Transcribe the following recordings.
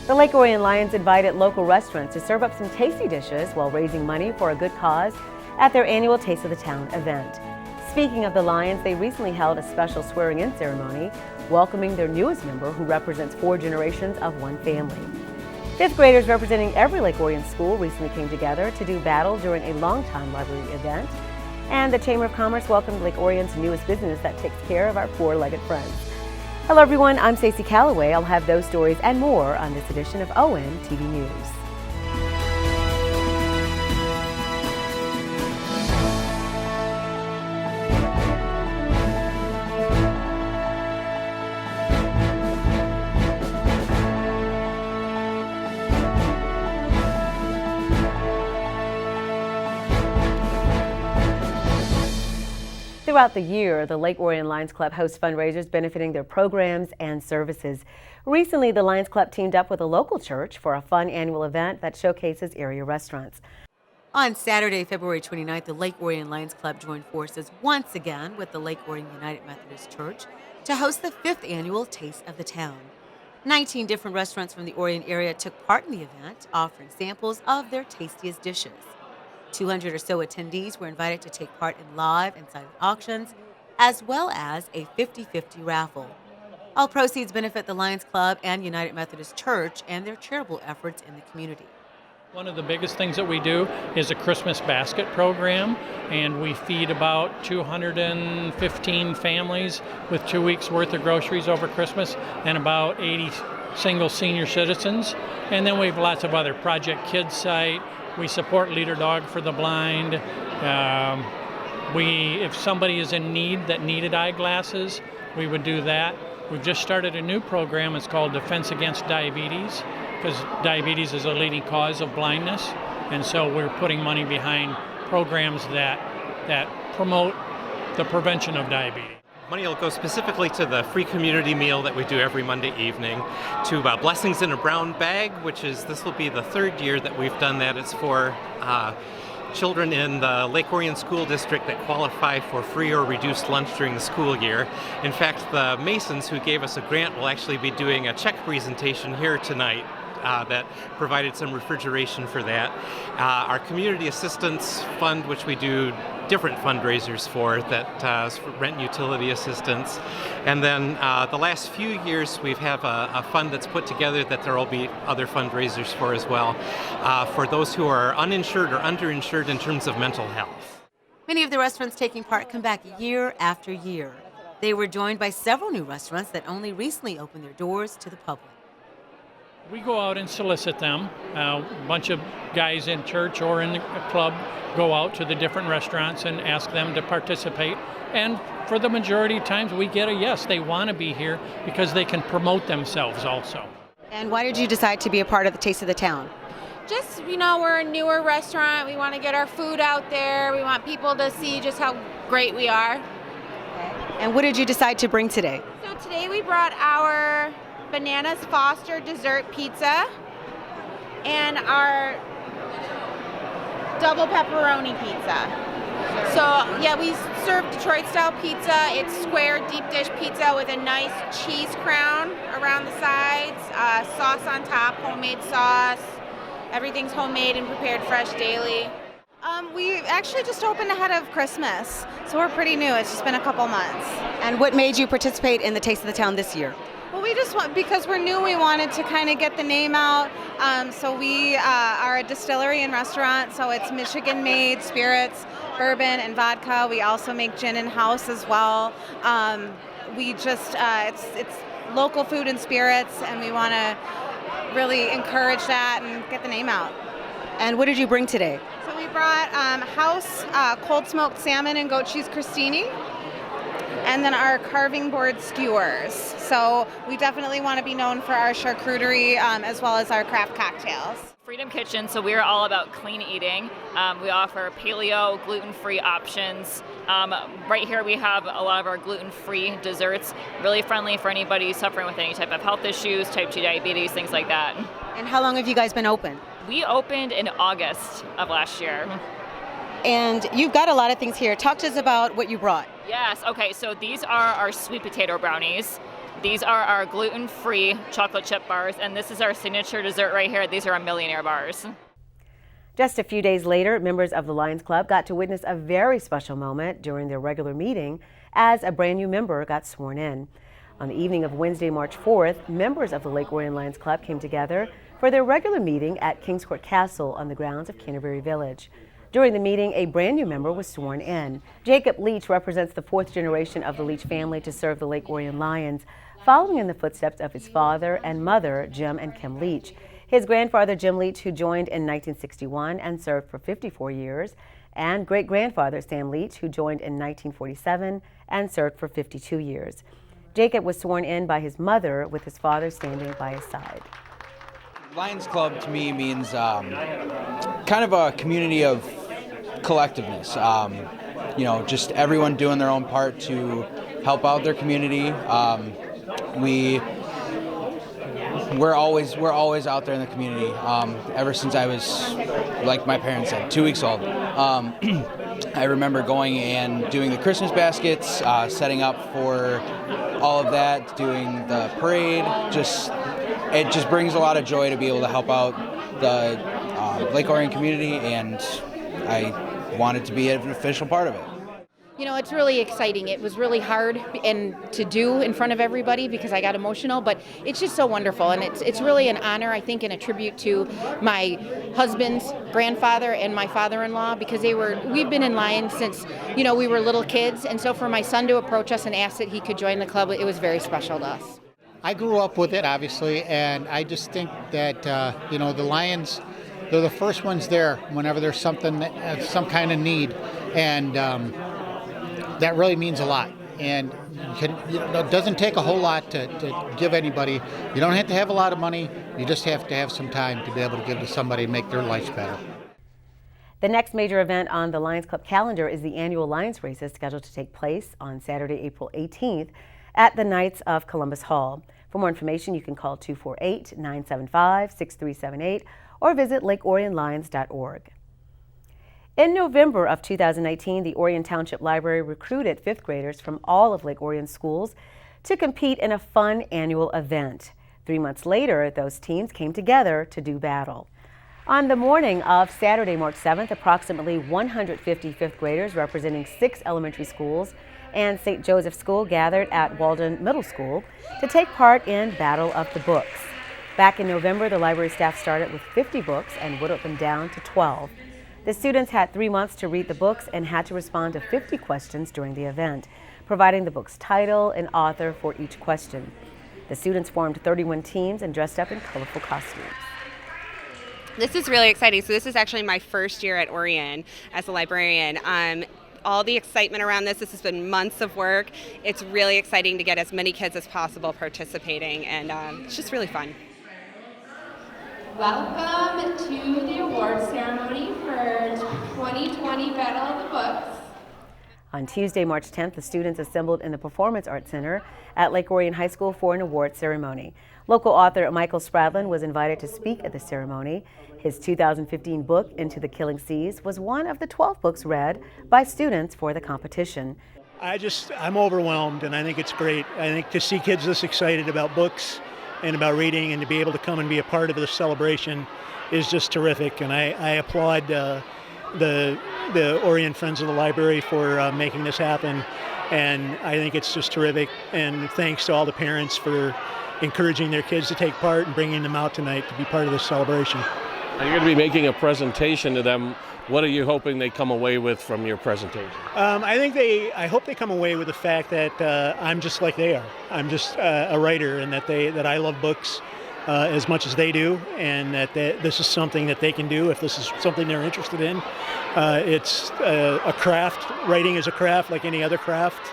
The Lake Orion Lions invited local restaurants to serve up some tasty dishes while raising money for a good cause at their annual Taste of the Town event. Speaking of the Lions, they recently held a special swearing-in ceremony, welcoming their newest member who represents 4 generations of one family. 5th graders representing every Lake Orion school recently came together to do battle during a longtime rivalry event. And the Chamber of Commerce welcomed Lake Orion's newest business that takes care of our four-legged friends. Hello everyone, I'm Stacy Calloway. I'll have those stories and more on this edition of ONTV News. Throughout the year, the Lake Orion Lions Club hosts fundraisers benefiting their programs and services. Recently, the Lions Club teamed up with a local church for a fun annual event that showcases area restaurants. On Saturday, February 29th, the Lake Orion Lions Club joined forces once again with the Lake Orion United Methodist Church to host the 5th annual Taste of the Town. 19 different restaurants from the Orion area took part in the event, offering samples of their tastiest dishes. 200 or so attendees were invited to take part in live and silent auctions, as well as a 50-50 raffle. All proceeds benefit the Lions Club and United Methodist Church and their charitable efforts in the community. One of the biggest things that we do is a Christmas basket program, and we feed about 215 families with 2 weeks worth of groceries over Christmas and about 80 single senior citizens. And then we have lots of other Project Kids site. We support Leader Dog for the Blind. If somebody is in need that needed eyeglasses, we would do that. We've just started a new program. It's called Defense Against Diabetes, because diabetes is a leading cause of blindness. And so we're putting money behind programs that promote the prevention of diabetes. Money will go specifically to the free community meal that we do every Monday evening, to Blessings in a Brown Bag, this will be the 3rd year that we've done that. It's for children in the Lake Orion School District that qualify for free or reduced lunch during the school year. In fact, the Masons who gave us a grant will actually be doing a check presentation here tonight that provided some refrigeration for that. Our Community Assistance Fund, which we do different fundraisers for, that for rent and utility assistance. And then the last few years we have a fund that's put together that there will be other fundraisers for as well, for those who are uninsured or underinsured in terms of mental health. Many of the restaurants taking part come back year after year. They were joined by several new restaurants that only recently opened their doors to the public. We go out and solicit them. A bunch of guys in church or in the club go out to the different restaurants and ask them to participate. And for the majority of times we get a yes. They want to be here because they can promote themselves also. And why did you decide to be a part of the Taste of the Town? Just, we're a newer restaurant. We want to get our food out there. We want people to see just how great we are. And what did you decide to bring today? So today we brought our Bananas Foster dessert pizza and our double pepperoni pizza. So yeah, we serve Detroit style pizza. It's square deep dish pizza with a nice cheese crown around the sides, sauce on top, homemade sauce. Everything's homemade and prepared fresh daily. We actually just opened ahead of Christmas, so we're pretty new. It's just been a couple months. And what made you participate in the Taste of the Town this year? Well, we just because we're new, we wanted to kind of get the name out. So we are a distillery and restaurant, so it's Michigan-made spirits, bourbon, and vodka. We also make gin in-house as well. It's local food and spirits, and we want to really encourage that and get the name out. And what did you bring today? So we brought house cold smoked salmon and goat cheese crostini, and then our carving board skewers. So we definitely want to be known for our charcuterie as well as our craft cocktails. Freedom Kitchen, so we're all about clean eating. We offer paleo, gluten-free options. Right here we have a lot of our gluten-free desserts, really friendly for anybody suffering with any type of health issues, type 2 diabetes, things like that. And how long have you guys been open? We opened in August of last year. And you've got a lot of things here. Talk to us about what you brought. Yes, okay, so these are our sweet potato brownies. These are our gluten-free chocolate chip bars, and this is our signature dessert right here. These are our Millionaire bars. Just a few days later, members of the Lions Club got to witness a very special moment during their regular meeting as a brand new member got sworn in. On the evening of Wednesday, March 4th, members of the Lake Orion Lions Club came together for their regular meeting at Kings Court Castle on the grounds of Canterbury Village. During the meeting, a brand new member was sworn in. Jacob Leach represents the fourth generation of the Leach family to serve the Lake Orion Lions, following in the footsteps of his father and mother, Jim and Kim Leach. His grandfather, Jim Leach, who joined in 1961 and served for 54 years, and great-grandfather, Sam Leach, who joined in 1947 and served for 52 years. Jacob was sworn in by his mother, with his father standing by his side. Lions Club to me means kind of a community of collectiveness. Just everyone doing their own part to help out their community. We're always out there in the community. Ever since I was, like my parents said, 2 weeks old. I remember going and doing the Christmas baskets, setting up for all of that, doing the parade. It just brings a lot of joy to be able to help out the Lake Orion community, and I wanted to be an official part of it. You know, it's really exciting. It was really hard to do in front of everybody because I got emotional, but it's just so wonderful, and it's really an honor, I think, and a tribute to my husband's grandfather and my father-in-law, because we've been in Lions since, we were little kids, and so for my son to approach us and ask that he could join the club, it was very special to us. I grew up with it, obviously, and I just think that, the Lions, they're the first ones there whenever there's some kind of need, and that really means a lot. And it doesn't take a whole lot to give anybody. You don't have to have a lot of money. You just have to have some time to be able to give to somebody and make their lives better. The next major event on the Lions Club calendar is the annual Lions races, scheduled to take place on Saturday, April 18th at the Knights of Columbus Hall. For more information, you can call 248-975-6378 or visit lakeorionlions.org. In November of 2019, the Orion Township Library recruited fifth graders from all of Lake Orion schools to compete in a fun annual event. 3 months later, those teams came together to do battle. On the morning of Saturday, March 7th, approximately 150 fifth graders representing 6 elementary schools and St. Joseph School gathered at Waldon Middle School to take part in Battle of the Books. Back in November, the library staff started with 50 books and whittled them down to 12. The students had 3 months to read the books and had to respond to 50 questions during the event, providing the book's title and author for each question. The students formed 31 teams and dressed up in colorful costumes. This is really exciting. So this is actually my first year at Orion as a librarian. All the excitement around this has been months of work. It's really exciting to get as many kids as possible participating, and it's just really fun. Welcome to the award ceremony for 2020 Battle of the Books. On Tuesday, March 10th, the students assembled in the Performance Arts Center at Lake Orion High School for an award ceremony. Local author Michael Spradlin was invited to speak at the ceremony. His 2015 book, Into the Killing Seas, was one of the 12 books read by students for the competition. I'm overwhelmed, and I think it's great. I think to see kids this excited about books and about reading, and to be able to come and be a part of this celebration is just terrific. And I applaud the Orion Friends of the Library for making this happen, and I think it's just terrific. And thanks to all the parents for encouraging their kids to take part and bringing them out tonight to be part of this celebration. You're going to be making a presentation to them. What are you hoping they come away with from your presentation? I hope they come away with the fact that I'm just like they are. I'm just a writer, and that I love books as much as they do, and that this is something that they can do if this is something they're interested in. It's a craft. Writing is a craft like any other craft,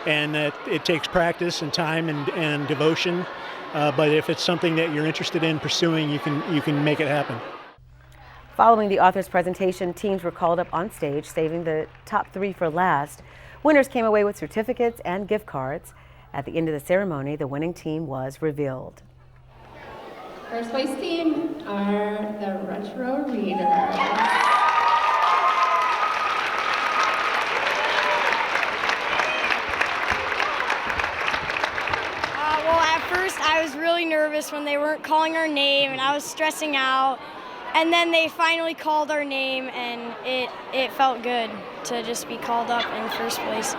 and that it takes practice and time and devotion. But if it's something that you're interested in pursuing, you can make it happen. Following the author's presentation, teams were called up on stage, saving the top 3 for last. Winners came away with certificates and gift cards. At the end of the ceremony, the winning team was revealed. First place team are the Retro Readers. Well, really nervous when they weren't calling our name, and I was stressing out. And then they finally called our name, and it felt good to just be called up in first place.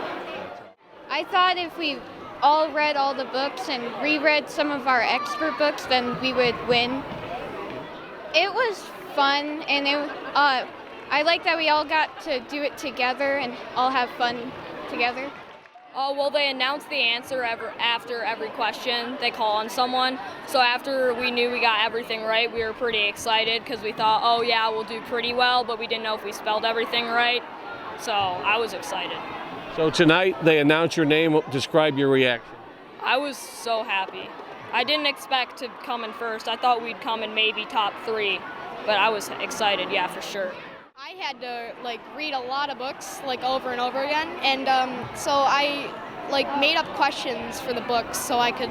I thought if we all read all the books and reread some of our expert books, then we would win. It was fun, and I like that we all got to do it together and all have fun together. Oh, well, they announce the answer after every question. They call on someone. So after we knew we got everything right, we were pretty excited because we thought, oh yeah, we'll do pretty well, but we didn't know if we spelled everything right. So I was excited. So tonight they announce your name. Describe your reaction. I was so happy. I didn't expect to come in first. I thought we'd come in maybe top 3, but I was excited, yeah, for sure. I had to read a lot of books over and over again, and so I made up questions for the books so I could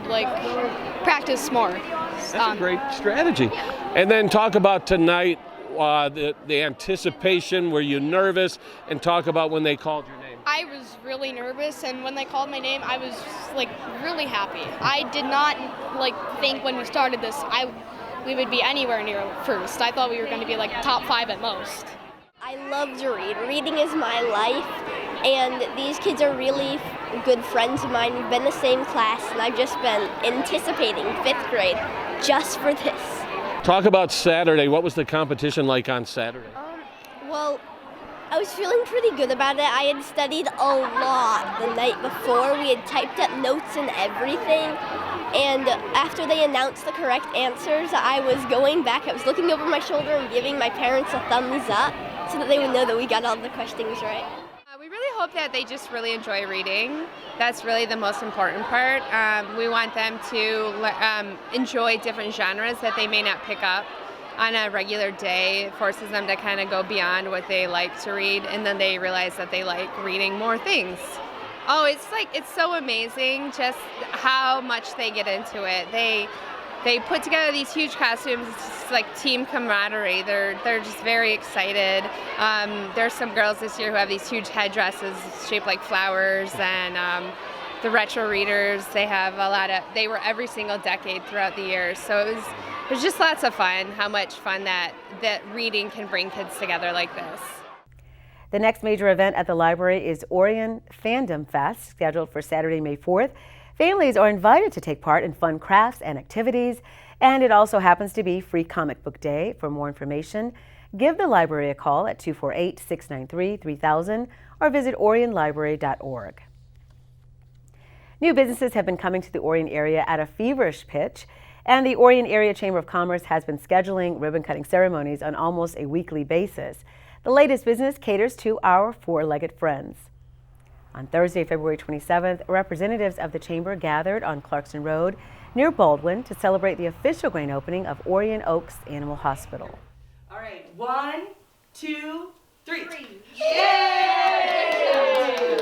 practice more. That's a great strategy. Yeah. And then talk about tonight, the anticipation. Were you nervous? And talk about when they called your name. I was really nervous, and when they called my name, I was really happy. I did not think when we started this we would be anywhere near first. I thought we were going to be top 5 at most. I love to read. Reading is my life, and these kids are really good friends of mine. We've been in the same class, and I've just been anticipating 5th grade just for this. Talk about Saturday. What was the competition like on Saturday? Well, I was feeling pretty good about it. I had studied a lot the night before. We had typed up notes and everything. And after they announced the correct answers, I was going back. I was looking over my shoulder and giving my parents a thumbs up so that they would know that we got all the questions right. We really hope that they just really enjoy reading. That's really the most important part. We want them to enjoy different genres that they may not pick up on a regular day. It forces them to kind of go beyond what they like to read, and then they realize that they like reading more things. Oh, it's so amazing just how much they get into it. They put together these huge costumes. It's just like team camaraderie. They're just very excited. There's some girls this year who have these huge headdresses shaped like flowers, and the retro readers, they were every single decade throughout the years. So it was just lots of fun, how much fun that reading can bring kids together like this. The next major event at the library is Orion Fandom Fest, scheduled for Saturday, May 4th. Families are invited to take part in fun crafts and activities, and it also happens to be Free Comic Book Day. For more information, give the library a call at 248-693-3000 or visit orionlibrary.org. New businesses have been coming to the Orion area at a feverish pitch, and the Orion Area Chamber of Commerce has been scheduling ribbon-cutting ceremonies on almost a weekly basis. The latest business caters to our four-legged friends. On Thursday, February 27th, representatives of the Chamber gathered on Clarkson Road near Baldwin to celebrate the official grand opening of Orion Oaks Animal Hospital. All right, 1, 2, 3. Yay!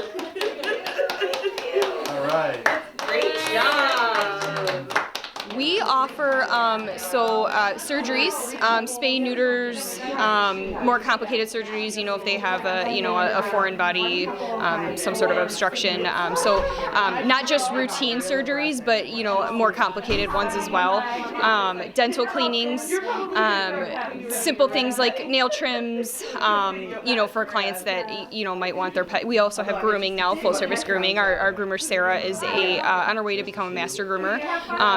All right. Great job. We offer surgeries, spay, neuters, more complicated surgeries. If they have a foreign body, some sort of obstruction. Not just routine surgeries, but more complicated ones as well. Dental cleanings, simple things like nail trims. For clients that might want their pet. We also have grooming now, full service grooming. Our groomer Sarah is on her way to become a master groomer.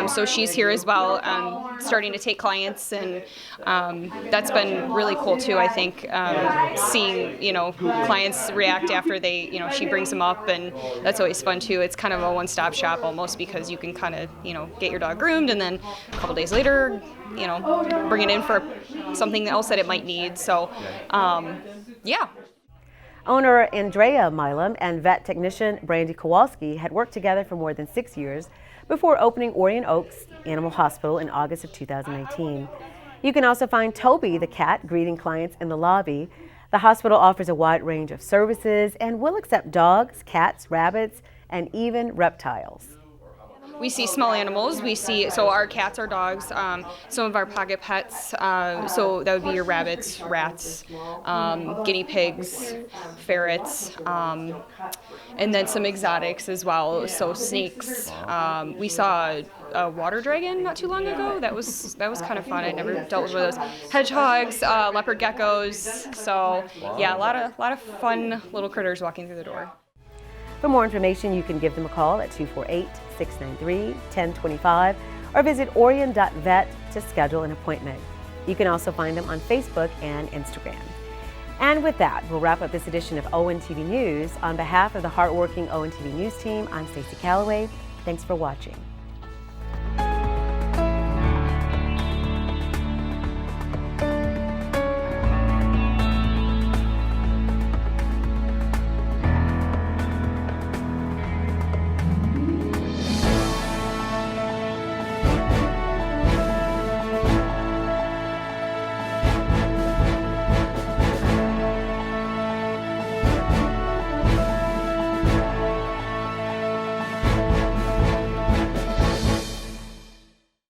So she's here as well, starting to take clients, and that's been really cool too. I think seeing clients react after she brings them up, and that's always fun too. It's kind of a one-stop shop almost, because you can kind of get your dog groomed, and then a couple days later bring it in for something else that it might need. So yeah. Owner Andrea Milam and vet technician Brandy Kowalski had worked together for more than 6 years before opening Orion Oaks Animal Hospital in August of 2019. You can also find Toby the cat greeting clients in the lobby. The hospital offers a wide range of services and will accept dogs, cats, rabbits, and even reptiles. we see small animals. We see, so our cats, our dogs, some of our pocket pets. So that would be your rabbits, rats, guinea pigs, ferrets, and then some exotics as well. So snakes. We saw a water dragon not too long ago. That was kind of fun. I never dealt with those. Hedgehogs, leopard geckos. So yeah, a lot of fun little critters walking through the door. For more information, you can give them a call at 248-693-1025 or visit orion.vet to schedule an appointment. You can also find them on Facebook and Instagram. And with that, we'll wrap up this edition of ONTV News. On behalf of the hardworking ONTV News team, I'm Stacy Calloway. Thanks for watching.